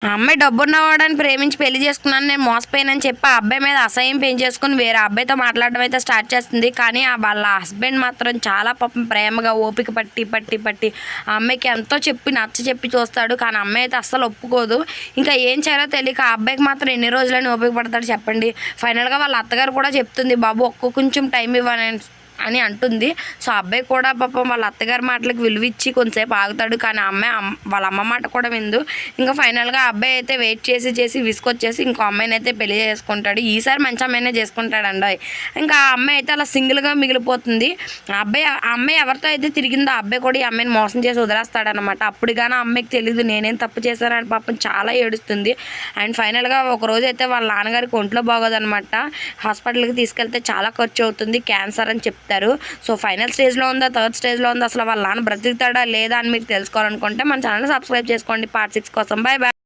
ఆ అమ్మాయి డబ్బున్నవాడని ప్రేమించి పెళ్లి చేసుకున్నాను, నేను మోసపోయానని చెప్పి ఆ అబ్బాయి మీద అసహ్యం పెంచేసుకుని వేరే అబ్బాయితో మాట్లాడడం అయితే స్టార్ట్ చేస్తుంది. కానీ వాళ్ళ హస్బెండ్ మాత్రం చాలా పాపం ప్రేమగా ఓపిక పట్టి పట్టి పట్టి ఆ అమ్మాయికి ఎంతో చెప్పి నచ్చ చెప్పి చూస్తాడు. కానీ అమ్మాయి అయితే అస్సలు ఒప్పుకోదు. ఇంకా ఏం చేయాలో తెలియక ఆ అబ్బాయికి మాత్రం ఎన్ని రోజులని ఓపిక పడతాడు చెప్పండి. ఫైనల్గా వాళ్ళ అత్తగారు కూడా చెప్తుంది, బాబు కొంచెం టైం ఇవ్వని అని అంటుంది. సో అబ్బాయి కూడా పాపం వాళ్ళ అత్తగారి మాటలకు విలువిచ్చి కొంతసేపు ఆగుతాడు. కానీ అమ్మాయి వాళ్ళ అమ్మ మాట కూడా విందు. ఇంకా ఫైనల్గా అబ్బాయి అయితే వెయిట్ చేసి విసుకొచ్చేసి ఇంకో అమ్మాయిని అయితే పెళ్లి చేసుకుంటాడు. ఈసారి మంచి అమ్మాయినే చేసుకుంటాడండి. ఇంకా ఆ అమ్మాయి అయితే అలా సింగిల్గా మిగిలిపోతుంది. ఆ అమ్మాయి ఎవరితో అయితే తిరిగిందో ఆ అబ్బాయి కూడా ఈ అమ్మాయిని మోసం చేసి వదిలేస్తాడనమాట. అప్పుడు కానీ ఆ అమ్మాయికి తెలియదు నేనేం తప్పు చేశానని పాపం చాలా ఏడుస్తుంది. అండ్ ఫైనల్గా ఒకరోజు అయితే వాళ్ళ నాన్నగారికి ఒంట్లో బాగోదనమాట. హాస్పిటల్కి తీసుకెళ్తే చాలా ఖర్చు అవుతుంది, క్యాన్సర్ అని చెప్తారు. సో ఫైనల్ స్టేజ్లో ఉందా, థర్డ్ స్టేజ్లో ఉందా, అసలు వాళ్ళ నాన్న బ్రతుకుతాడా లేదా అని మీరు తెలుసుకోవాలనుకుంటే మన ఛానల్ సబ్స్క్రైబ్ చేసుకోండి పార్ట్ 6 కోసం. Bye bye.